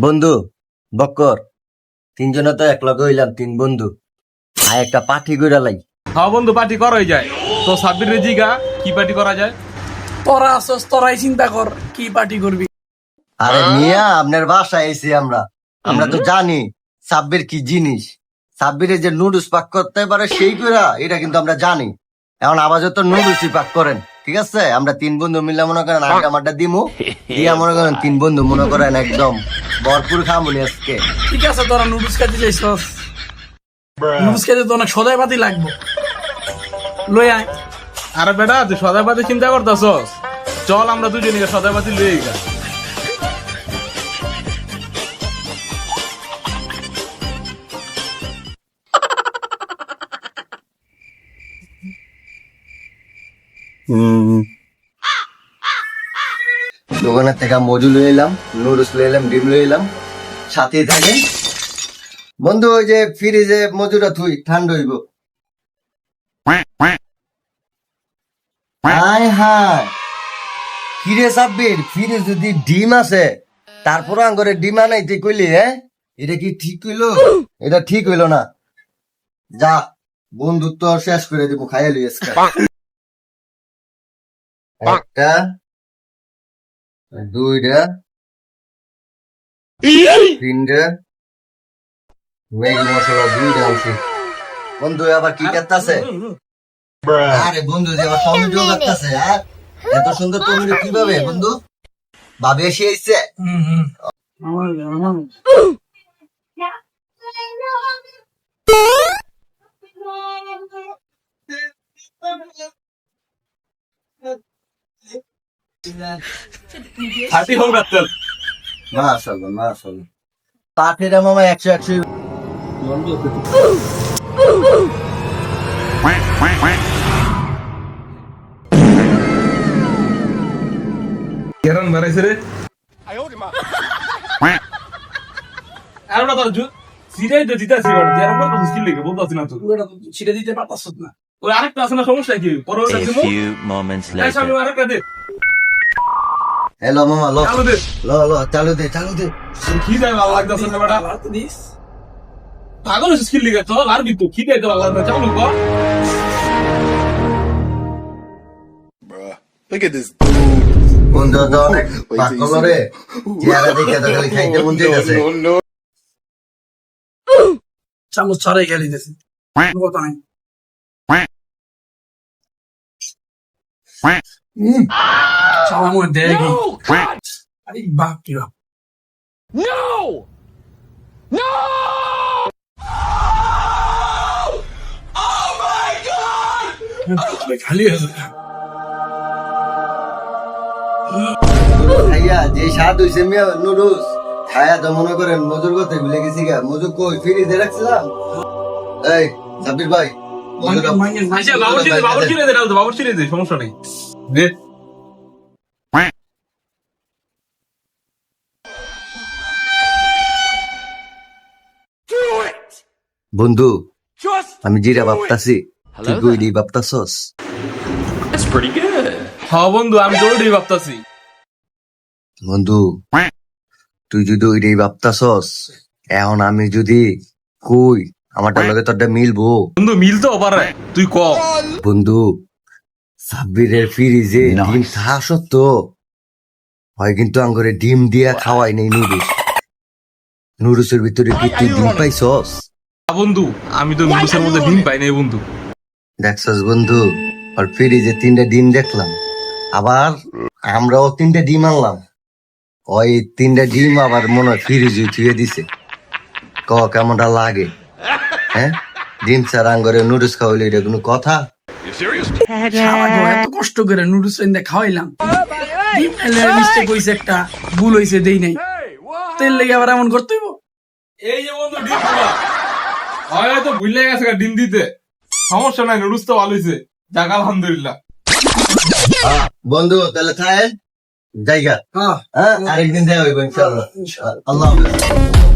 বন্ধু বক্কর তিনজনে তো এক লগে হইলাম, তিন বন্ধু আর একটা পার্টি কইরা লাই। হ্যাঁ বন্ধু, পার্টি করাই যায় তো। সাব্বির রেজিগা কি পার্টি করা যায়? তোরা আসস, তোরাই চিন্তা কর কি পার্টি করবি। আরে মিয়া, আপনার বাসায় আইছি আমরা। আমরা তো জানি সাব্বির কি জিনিস। সাব্বিরে যে নুডলস পাক করতে পারে সেই কইরা, এটা কিন্তু আমরা জানি। এখন আবার যত নুডলসই পাক করেন, ঠিক আছে? আমরা তিন বন্ধু মিলে মনে করেন আড্ডা মাড্ডা দিমু, দিয়া মনে করেন তিন বন্ধু মনে করেন একদম ভরপুর খামুনি আজকে। ঠিক আছে, তোরা নুডলস খাইতে চাইছস, নুডলস খাইতে তো অনেক সদাই পাতি লাগবো, লই আয়। আরে বেটা, তুই সদাইপাতি চিন্তা করতেছস? চল আমরা দুজনে সদাইপাতি লই গা। দোকানের থেকে মজু লই এলাম, নুডলস লই এলাম, ডিম লই এলাম, সাথে থাকে বন্ধু ওই যে ফ্রিজে মজুরা থুই, ঠান্ডা হইব। হায় হায়, ফিরে সাব্বির ফিরে যদি ডিম আছে তারপর আঙ্গরে ডিম আনাইতে কইলি, হ্যাঁ এটা কি ঠিক হইলো? এটা ঠিক হইলো না। যা, বন্ধুত্ব শেষ করে দিব, খাইয়া লই আজকে। একটা, দুইটা, তিনটা, ম্যাগি মশলা দুইটা আনছি। বন্ধু আবার কি করতেছে? আরে বন্ধু যে আবার টমেটো কাটতেছে। এত সুন্দর টমেটো কিভাবে বন্ধু? ভাবে এসে আইছে। পার্টি হোক না চল। মাশাআল্লাহ মাশাআল্লাহ, পাটের মামা 100 কেরান বাড়াইছে রে। আর ওটা তোর সিটাই তো দিতেছি, এরকম করে মুশকিল লেগে বলতেছি না তো। ছিটে দিতে পারতাছস না। ওই আরেকটা আছে না, সমস্যা কি? পরে ওটা A দিমু। few moments এই সামনে later. আরেকটা দে। হ্যালো মামা, লো চালু দে। লো লো, চালু দে চালু দে। কি দেয় ভালো লাগতেছে না বেটা? আর তো দিস। পাগল হয়েছিস কি লেগে? চল আর দিত কি দেয় ভালো লাগবে, চালু কর। Look at this. বন্ধু তো অনেক পাগল রে, চেহারা দেখে তো খালি খাইতে মন চাইতেছে। no. চামচ ছাড়াই খেয়ে দিতেছি, কথা নাই। চাওয়ার মধ্যে দেখি, আরে বাপ কি বাপ। খালি আছে। খাইয়া যে স্বাদ হইছে মিয়া নুডলস, খাইয়া তো মনে করেন মজুর কথা ভুলে গেছি গা। মজুর কই ফ্রিজে রাখছিলাম। এই সাব্বির ভাই, মজুরটা আচ্ছা বাবুর্চি রে দে, বাবুর্চি রে দে, সমস্যা নেই দে। বন্ধু আমি জিরা ভাবতাছি, তুই কইলি ভাবতাছস? হ্যাঁ বন্ধু, আমি তো ওইটাই ভাবতাছি। বন্ধু তুই যদি ওইটাই ভাবতাছস, এখন আমি যদি কই আমারটার লগে তোরটা মিলবো? বন্ধু মিলতে পারে, তুই ক। বন্ধু সাব্বিরের ফ্রিজে ডিম থাকা সত্ত্বেও হয় কিন্তু আঙ্গরে ডিম দিয়া খাওয়াই নেই নুডলস। নুডলসের ভিতরে কি তুই ডিম পাইছস? বন্ধু আমি তো নুডলসের মধ্যে ডিম পাই নাই বন্ধু। দেখছস বন্ধু, আর ফ্রিজে 3টা ডিম দেখলাম, আবার আমরাও 3টা ডিম আনলাম। ওই 3টা ডিম আবার মনে হয় ফ্রিজে থুয়ে দিছে। ক কেমনটা লাগে? হ্যাঁ, ডিম ছাড়া আঙ্গরে নুডলস খাওয়াইলে এটা কোনো কথা? শালা এত কষ্ট করে নুডলস এনে খাওয়াইলাম, ডিম এলে মিস্টেক হইছে, একটা ভুল হইছে, দেই নাই, তেল লেগে আবার এমন করতে হইব? এই যে বন্ধু ডিম গুলা হয়তো ভুলে গেছে ডিম দিতে, সমস্যা নাই, নুডলস তো ভালো হয়েছে, যাক আলহামদুলিল্লাহ। বন্ধু তাহলে খায় জায়গা, হ্যাঁ, আরেকদিন দেওয়া হইব ইনশাআল্লাহ। আল্লাহ হাফেজ।